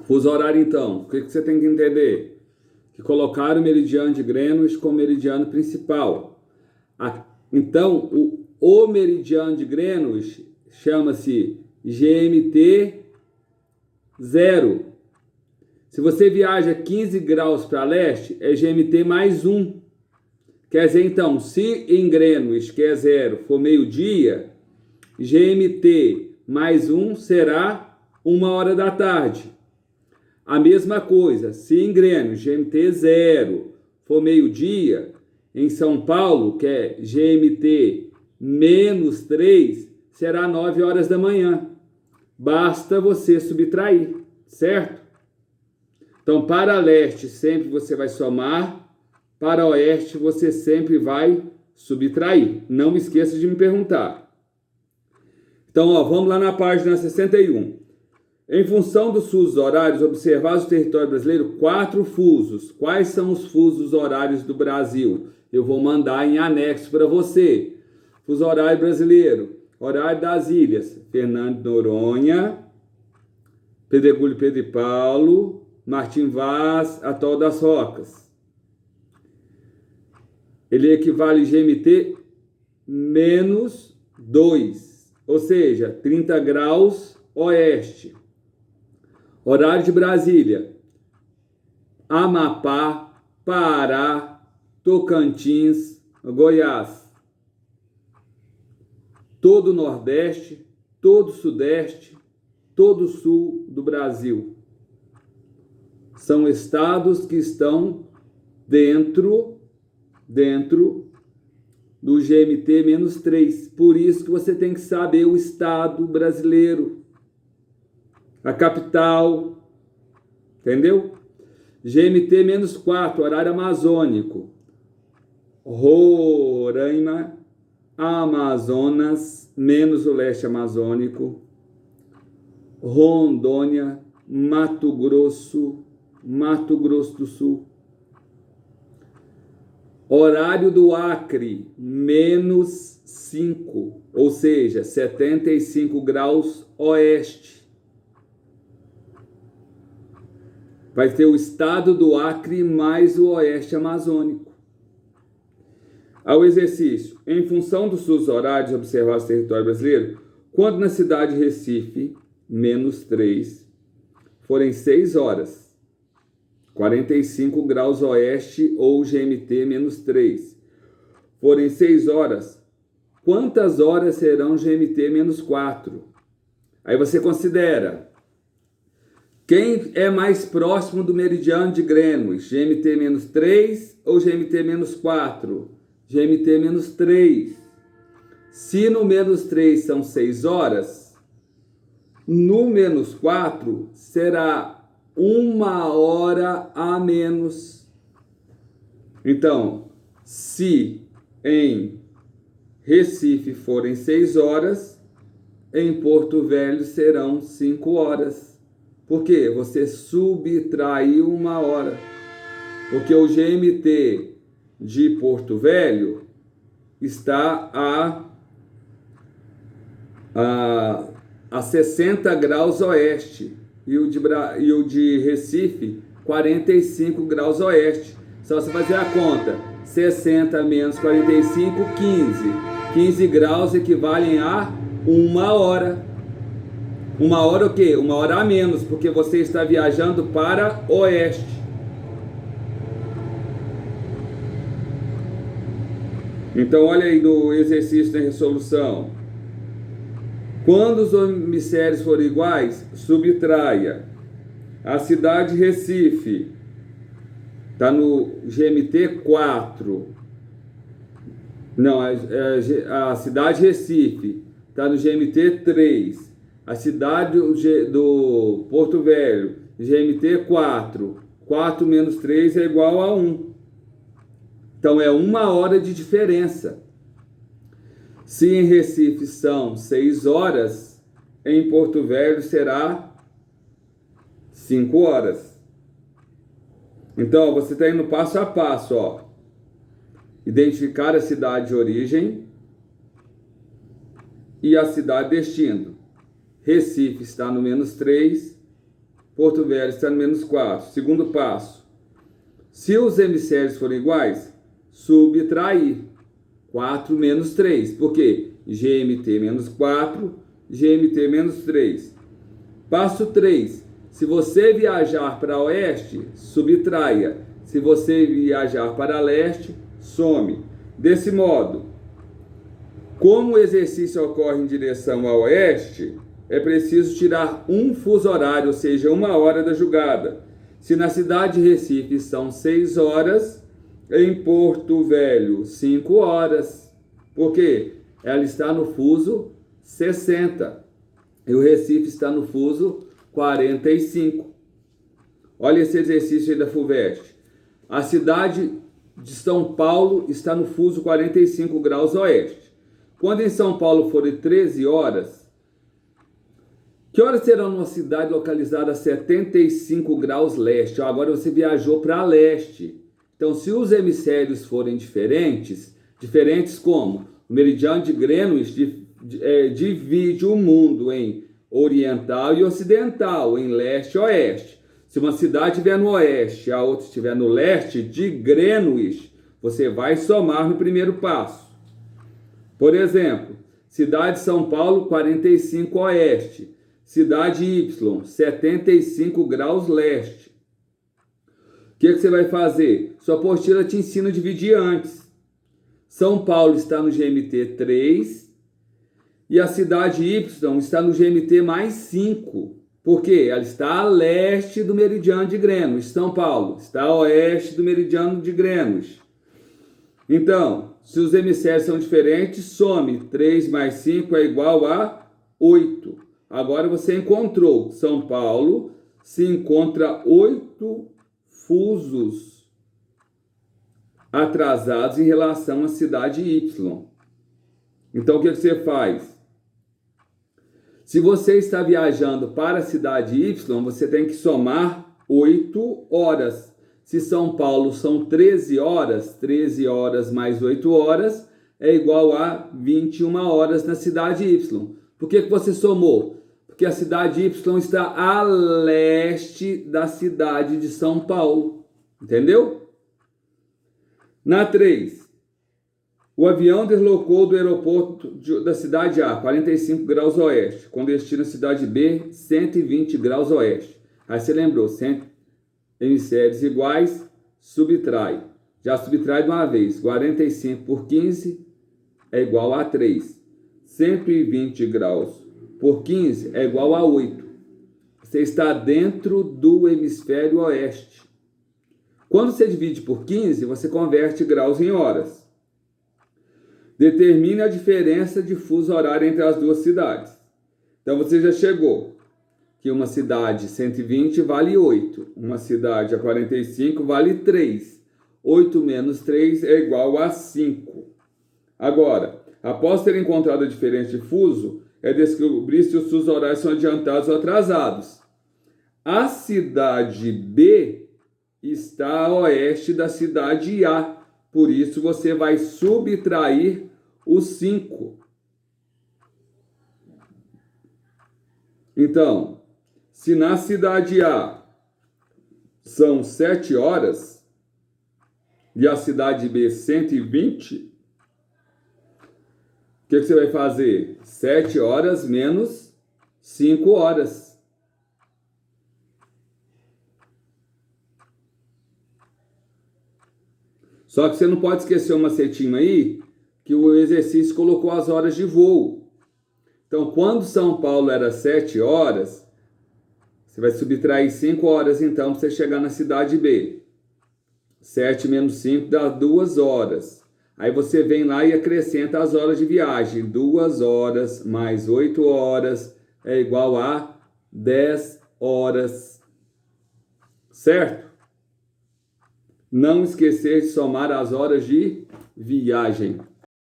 Fuso horário, então, o que você tem que entender? Que colocaram o meridiano de Greenwich como meridiano principal. Então, o meridiano de Greenwich chama-se GMT 0. Se você viaja 15 graus para leste, é GMT mais 1. Quer dizer, então, se em Greenwich, que é 0, for meio-dia, GMT mais 1 será 1 hora da tarde. A mesma coisa, se em Greenwich, GMT 0, for meio-dia, em São Paulo, que é GMT menos 3, será 9 horas da manhã. Basta você subtrair, certo? Então, para leste, sempre você vai somar. Para oeste, você sempre vai subtrair. Não esqueça de me perguntar. Então, vamos lá na página 61. Em função dos fusos horários observados no território brasileiro, 4 fusos. Quais são os fusos horários do Brasil? Eu vou mandar em anexo para você. Fuso horário brasileiro. Horário das ilhas. Fernando de Noronha, Pedregulho Pedro e Paulo, Martim Vaz, Atol das Rocas. Ele equivale a GMT menos 2, ou seja, 30 graus oeste. Horário de Brasília: Amapá, Pará, Tocantins, Goiás. Todo o Nordeste, todo o Sudeste, todo o Sul do Brasil. São estados que estão dentro do GMT menos 3. Por isso que você tem que saber o estado brasileiro, a capital, entendeu? GMT menos 4, horário amazônico. Roraima, Amazonas, menos o leste amazônico. Rondônia, Mato Grosso do Sul. Horário do Acre, menos 5, ou seja, 75 graus oeste. Vai ter o estado do Acre mais o oeste amazônico. Ao exercício: em função dos fusos horários observados no território brasileiro, quando na cidade de Recife, menos 3, forem 6 horas, 45 graus oeste ou GMT menos 3. Forem 6 horas, quantas horas serão GMT menos 4? Aí você considera quem é mais próximo do meridiano de Greenwich, GMT menos 3 ou GMT menos 4? GMT menos 3. Se no menos 3 são 6 horas, no menos 4 será 1 hora a menos. Então, se em Recife forem 6 horas, em Porto Velho serão 5 horas. Por quê? Você subtraiu 1 hora. Porque o GMT de Porto Velho está a 60 graus oeste. E o de Recife, 45 graus oeste. Só você fazer a conta. 60 menos 45, 15. 15 graus equivalem a 1 hora. 1 hora o quê? 1 hora a menos, porque você está viajando para oeste. Então, olha aí no exercício da resolução. Quando os hemisférios forem iguais, subtraia. A cidade de Recife está no GMT 4. Não, a cidade de Recife está no GMT 3. A cidade do Porto Velho, GMT 4. 4 menos 3 é igual a 1. Então é 1 hora de diferença. Se em Recife são 6 horas, em Porto Velho será 5 horas. Então, você está indo passo a passo, ó. Identificar a cidade de origem e a cidade de destino. Recife está no menos 3, Porto Velho está no menos 4. Segundo passo. Se os hemisférios forem iguais, subtrair 4 menos 3. Por quê? GMT menos 4, GMT menos 3. Passo 3. Se você viajar para oeste, subtraia. Se você viajar para leste, some. Desse modo, como o exercício ocorre em direção a oeste, é preciso tirar um fuso horário, ou seja, 1 hora da jogada. Se na cidade de Recife são 6 horas, em Porto Velho 5 horas. Por quê? Ela está no fuso 60 e o Recife está no fuso 45. Olha esse exercício aí da FUVEST. A cidade de São Paulo está no fuso 45 graus oeste. Quando em São Paulo forem 13 horas, que horas serão numa cidade localizada a 75 graus leste? Agora você viajou para leste. Então, se os hemisférios forem diferentes como? O meridiano de Greenwich divide o mundo em oriental e ocidental, em leste e oeste. Se uma cidade estiver no oeste e a outra estiver no leste de Greenwich, você vai somar no primeiro passo. Por exemplo, cidade de São Paulo, 45 oeste. Cidade Y, 75 graus leste. O que você vai fazer? Sua apostila te ensina a dividir antes. São Paulo está no GMT 3 e a cidade Y está no GMT mais 5. Por quê? Ela está a leste do meridiano de Greenwich. São Paulo está a oeste do meridiano de Greenwich. Então, se os hemisférios são diferentes, some. 3 mais 5 é igual a 8. Agora você encontrou. São Paulo se encontra 8 fusos atrasados em relação à cidade Y. Então, o que você faz? Se você está viajando para a cidade Y, você tem que somar 8 horas. Se São Paulo são 13 horas, 13 horas mais 8 horas é igual a 21 horas na cidade Y. Por que você somou? Porque a cidade Y está a leste da cidade de São Paulo. Entendeu? Na 3, o avião deslocou do aeroporto da cidade A, 45 graus oeste, com destino à cidade B, 120 graus oeste. Aí você lembrou, hemisférios iguais, subtrai. Já subtrai de uma vez, 45 por 15 é igual a 3. 120 graus por 15 é igual a 8. Você está dentro do hemisfério oeste. Quando você divide por 15, você converte graus em horas. Determine a diferença de fuso horário entre as duas cidades. Então você já chegou que uma cidade 120 vale 8. Uma cidade a 45 vale 3. 8 menos 3 é igual a 5. Agora, após ter encontrado a diferença de fuso, é descobrir se os fusos horários são adiantados ou atrasados. A cidade B está a oeste da cidade A. Por isso, você vai subtrair o 5. Então, se na cidade A são 7 horas e a cidade B 120, o que você vai fazer? 7 horas menos 5 horas. Só que você não pode esquecer um macetinho aí, que o exercício colocou as horas de voo. Então, quando São Paulo era 7 horas, você vai subtrair 5 horas, então, para você chegar na cidade B. 7 menos 5 dá 2 horas. Aí você vem lá e acrescenta as horas de viagem. 2 horas mais 8 horas é igual a 10 horas. Certo? Não esquecer de somar as horas de viagem.